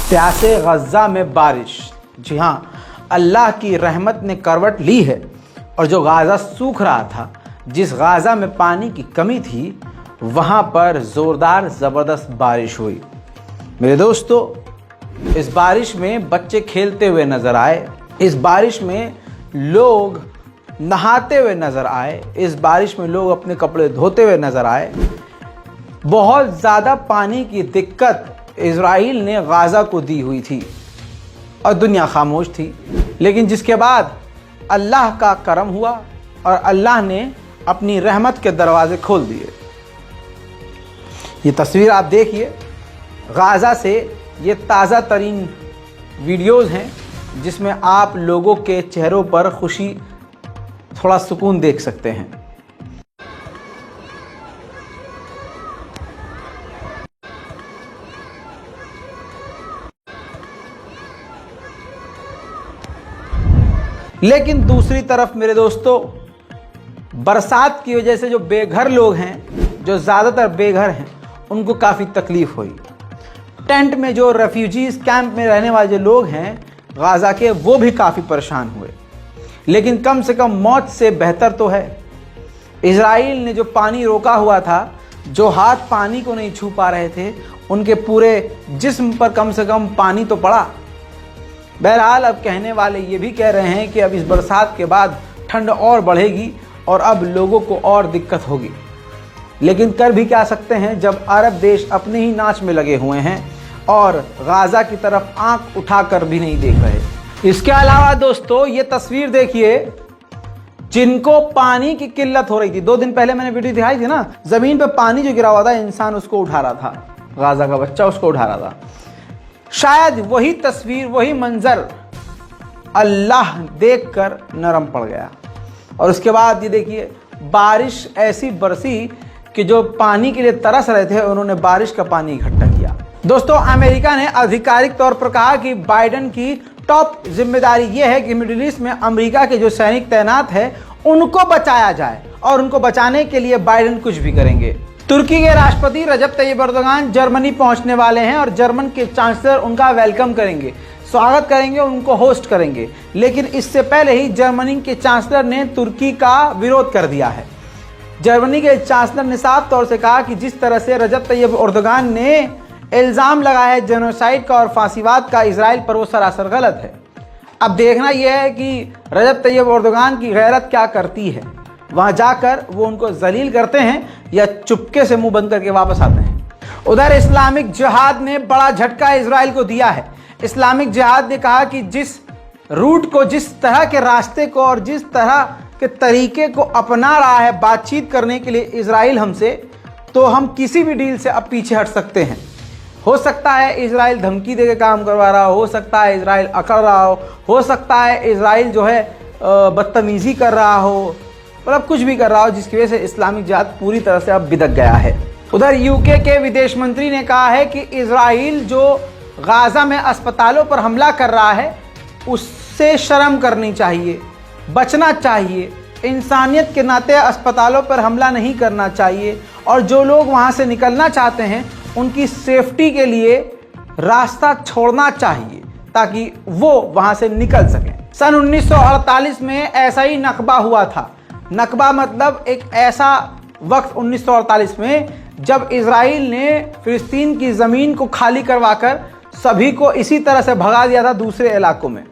प्यासे गज़ा में बारिश। जी हाँ, अल्लाह की रहमत ने करवट ली है और जो गाज़ा सूख रहा था, जिस गाज़ा में पानी की कमी थी, वहाँ पर ज़ोरदार ज़बरदस्त बारिश हुई। मेरे दोस्तों, इस बारिश में बच्चे खेलते हुए नज़र आए, इस बारिश में लोग नहाते हुए नज़र आए, इस बारिश में लोग अपने कपड़े धोते हुए नज़र आए। बहुत ज़्यादा पानी की दिक्कत इजराइल ने गाज़ा को दी हुई थी और दुनिया खामोश थी। लेकिन जिसके बाद अल्लाह का करम हुआ और अल्लाह ने अपनी रहमत के दरवाजे खोल दिए। ये तस्वीर आप देखिए, गाज़ा से ये ताज़ा तरीन वीडियोज़ हैं जिसमें आप लोगों के चेहरों पर खुशी, थोड़ा सुकून देख सकते हैं। लेकिन दूसरी तरफ मेरे दोस्तों, बरसात की वजह से जो बेघर लोग हैं, जो ज़्यादातर बेघर हैं, उनको काफ़ी तकलीफ़ हुई। टेंट में जो रेफ्यूजीज़ कैंप में रहने वाले जो लोग हैं गाज़ा के, वो भी काफ़ी परेशान हुए। लेकिन कम से कम मौत से बेहतर तो है। इजराइल ने जो पानी रोका हुआ था, जो हाथ पानी को नहीं छू पा रहे थे, उनके पूरे जिस्म पर कम से कम पानी तो पड़ा। बहरहाल अब कहने वाले ये भी कह रहे हैं कि अब इस बरसात के बाद ठंड और बढ़ेगी और अब लोगों को और दिक्कत होगी। लेकिन कर भी क्या सकते हैं जब अरब देश अपने ही नाच में लगे हुए हैं और गाज़ा की तरफ आंख उठाकर भी नहीं देख रहे। इसके अलावा दोस्तों, ये तस्वीर देखिए, जिनको पानी की किल्लत हो रही थी। 2 दिन पहले मैंने वीडियो दिखाई थी ना, जमीन पर पानी जो गिरा हुआ था, इंसान उसको उठा रहा था, गाज़ा का बच्चा उसको उठा रहा था। शायद वही तस्वीर, वही मंजर अल्लाह देखकर नरम पड़ गया। और उसके बाद ये देखिए, बारिश ऐसी बरसी कि जो पानी के लिए तरस रहे थे, उन्होंने बारिश का पानी इकट्ठा किया। दोस्तों, अमेरिका ने आधिकारिक तौर पर कहा कि बाइडेन की टॉप जिम्मेदारी ये है कि मिडिल ईस्ट में अमेरिका के जो सैनिक तैनात है, उनको बचाया जाए और उनको बचाने के लिए बाइडेन कुछ भी करेंगे। तुर्की के राष्ट्रपति रजब तैयब एर्दोगान जर्मनी पहुंचने वाले हैं और जर्मन के चांसलर उनका वेलकम करेंगे, स्वागत करेंगे, उनको होस्ट करेंगे। लेकिन इससे पहले ही जर्मनी के चांसलर ने तुर्की का विरोध कर दिया है। जर्मनी के चांसलर ने साफ तौर से कहा कि जिस तरह से रजब तैयब एर्दोगान ने इल्ज़ाम लगाया है जेनोसाइड का और फांसीवाद का इजराइल पर, वो सरासर गलत है। अब देखना यह है कि रजब तैयब एर्दोगान की गैरत क्या करती है। वहां जाकर वो उनको जलील करते हैं या चुपके से मुंह बंद करके वापस आते हैं। उधर इस्लामिक जिहाद ने बड़ा झटका इजराइल को दिया है। इस्लामिक जिहाद ने कहा कि जिस रूट को, जिस तरह के रास्ते को और जिस तरह के तरीके को अपना रहा है बातचीत करने के लिए इजराइल हमसे, तो हम किसी भी डील से अब पीछे हट सकते हैं। हो सकता है इजराइल धमकी देकर काम करवा रहा हो सकता है इजराइल अकड़ रहा हो सकता है इजराइल जो है बदतमीजी कर रहा हो, मतलब कुछ भी कर रहा हो, जिसकी वजह से इस्लामिक जिहाद पूरी तरह से अब बिदक गया है। उधर यूके के विदेश मंत्री ने कहा है कि इजराइल जो गाज़ा में अस्पतालों पर हमला कर रहा है, उससे शर्म करनी चाहिए, बचना चाहिए। इंसानियत के नाते अस्पतालों पर हमला नहीं करना चाहिए और जो लोग वहां से निकलना चाहते हैं, उनकी सेफ्टी के लिए रास्ता छोड़ना चाहिए ताकि वो वहां से निकल सकें। सन 1948 में ऐसा ही नकबा हुआ था। नकबा मतलब एक ऐसा वक्त 1948 में जब इजराइल ने फिलिस्तीन की ज़मीन को खाली करवाकर सभी को इसी तरह से भगा दिया था दूसरे इलाकों में।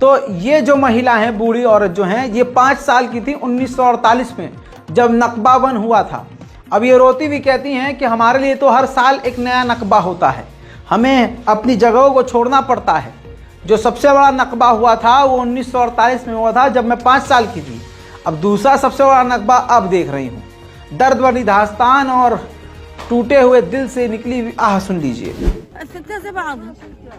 तो ये जो महिला हैं, बूढ़ी औरत जो हैं, ये 5 साल की थी 1948 में जब नकबा वन हुआ था। अब ये रोती भी कहती हैं कि हमारे लिए तो हर साल एक नया नकबा होता है, हमें अपनी जगहों को छोड़ना पड़ता है। जो सबसे बड़ा नकबा हुआ था वो 1948 में हुआ था जब मैं 5 साल की थी। अब दूसरा सबसे बड़ा नकबा अब देख रही हूँ। दर्द भरी दास्तान और टूटे हुए दिल से निकली हुई आह सुन लीजिए।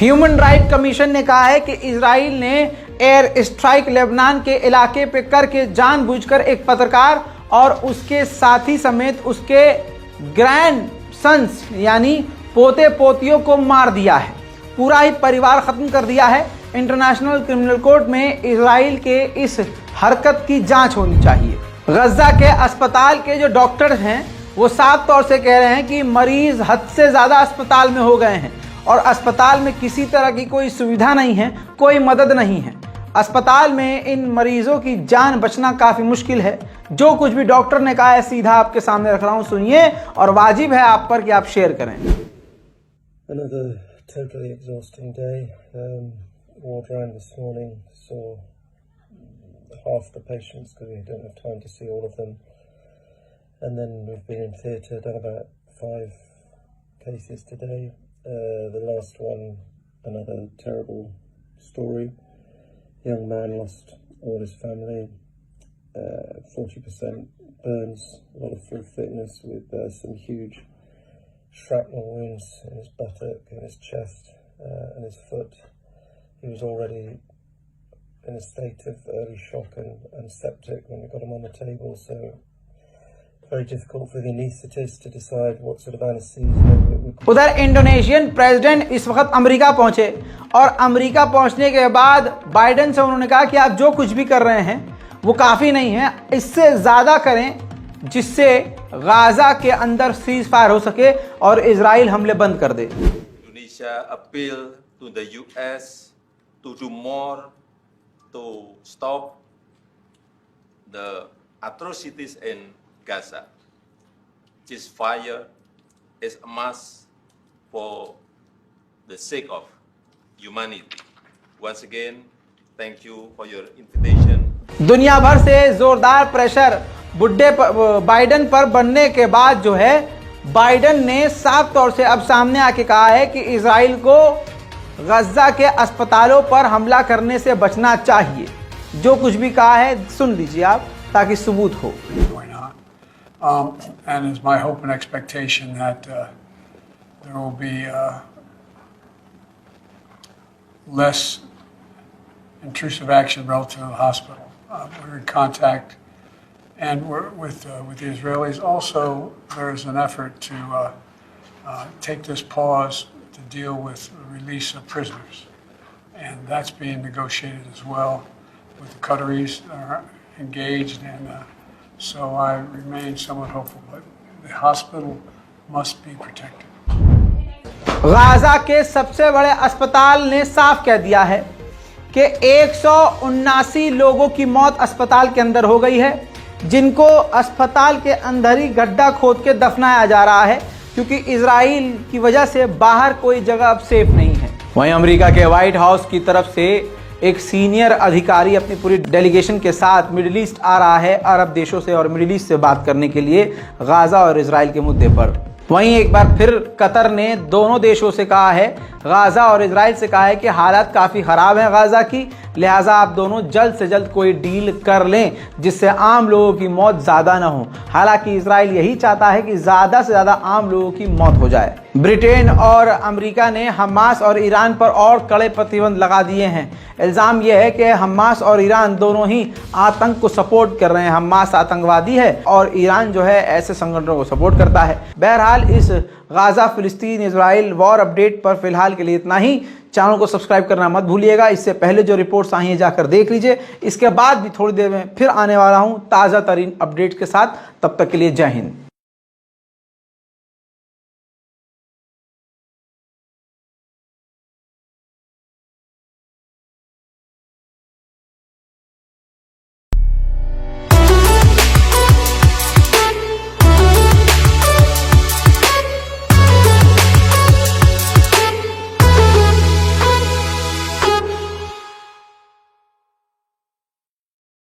ह्यूमन राइट कमीशन ने कहा है कि इजराइल ने एयर स्ट्राइक लेबनान के इलाके पे करके जानबूझकर एक पत्रकार और उसके साथी समेत उसके ग्रैंड सन्स यानी पोते पोतियों को मार दिया है। पूरा ही परिवार खत्म कर दिया है। इंटरनेशनल क्रिमिनल कोर्ट में इजराइल के इस हरकत की जांच होनी चाहिए। गजा के अस्पताल के जो डॉक्टर्स हैं वो साफ तौर से कह रहे हैं कि मरीज हद से ज़्यादा अस्पताल में हो गए हैं और अस्पताल में किसी तरह की कोई सुविधा नहीं है, कोई मदद नहीं है। अस्पताल में इन मरीजों की जान बचना काफ़ी मुश्किल है। जो कुछ भी डॉक्टर ने कहा है सीधा आपके सामने रख रहा हूँ, सुनिए और वाजिब है आप पर कि आप शेयर करें। Another totally exhausting day. Ward round this morning, saw half the patients because we don't have time to see all of them. And then we've been in theatre, done about 5 cases today. The last one, another terrible story. Young man lost all his family, 40% burns, a lot of full fitness with some huge shrapnel wounds in his buttock, in his chest and his foot. He was already in a state of early shock and septic when we got him on the table, so very difficult for the anaesthetist to decide what sort of anesthesia. उधर Indonesian president इस वक्त America पहुंचे और America पहुंचने के बाद Biden से उन्होंने कहा कि आप जो कुछ भी कर रहे हैं वो काफ़ी नहीं है, इससे ज़्यादा करें जिससे गाजा के अंदर सीज फायर हो सके और इजराइल हमले बंद कर दे। Indonesia appeal to the US to do more to stop the atrocities in Gaza. Ceasefire is a must for the sake of humanity. Once again, thank you for your invitation. दुनिया भर से जोरदार pressure बुड्ढे Biden पर बनने के बाद जो है बाइडेन ने साफ तौर से अब सामने आके कहा है कि इजराइल को गजा के अस्पतालों पर हमला करने से बचना चाहिए। जो कुछ भी कहा है सुन लीजिए आप ताकि सबूत हो। And it's my hope and expectation that there will be less intrusive action relative to the hospital. We're in contact, and we're with the Israelis. Also, there is an effort to take this pause to deal with the release of prisoners, and that's being negotiated as well with the Qataris are engaged, and so I remain somewhat hopeful. But the hospital must be protected. Gaza के सबसे बड़े अस्पताल ने साफ कह दिया है कि 179 लोगों की मौत अस्पताल के अंदर हो गई है, जिनको अस्पताल के अंदर ही गड्ढा खोद के दफनाया जा रहा है क्योंकि इजराइल की वजह से बाहर कोई जगह अब सेफ नहीं है। वहीं अमेरिका के व्हाइट हाउस की तरफ से एक सीनियर अधिकारी अपनी पूरी डेलीगेशन के साथ मिडिल ईस्ट आ रहा है, अरब देशों से और मिडिल ईस्ट से बात करने के लिए गाजा और इजराइल के मुद्दे पर। वहीं एक बार फिर कतर ने दोनों देशों से कहा है, गाजा और इजराइल से कहा है कि हालात काफ़ी ख़राब हैं गाजा की, लिहाजा आप दोनों जल्द से जल्द कोई डील कर लें जिससे आम लोगों की मौत ज़्यादा ना हो। हालांकि इजराइल यही चाहता है कि ज़्यादा से ज़्यादा आम लोगों की मौत हो जाए। ब्रिटेन और अमेरिका ने हमास और ईरान पर और कड़े प्रतिबंध लगा दिए हैं। इल्ज़ाम यह है कि हमास और ईरान दोनों ही आतंक को सपोर्ट कर रहे हैं। हमास आतंकवादी है और ईरान जो है ऐसे संगठनों को सपोर्ट करता है। बहरहाल इस गाजा फिलिस्तीन इजराइल वॉर अपडेट पर फिलहाल के लिए इतना ही। चैनल को सब्सक्राइब करना मत भूलिएगा। इससे पहले जो रिपोर्ट्स आई हैं जाकर देख लीजिए। इसके बाद भी थोड़ी देर में फिर आने वाला हूं ताज़ा तरीन अपडेट के साथ। तब तक के लिए जय हिंद।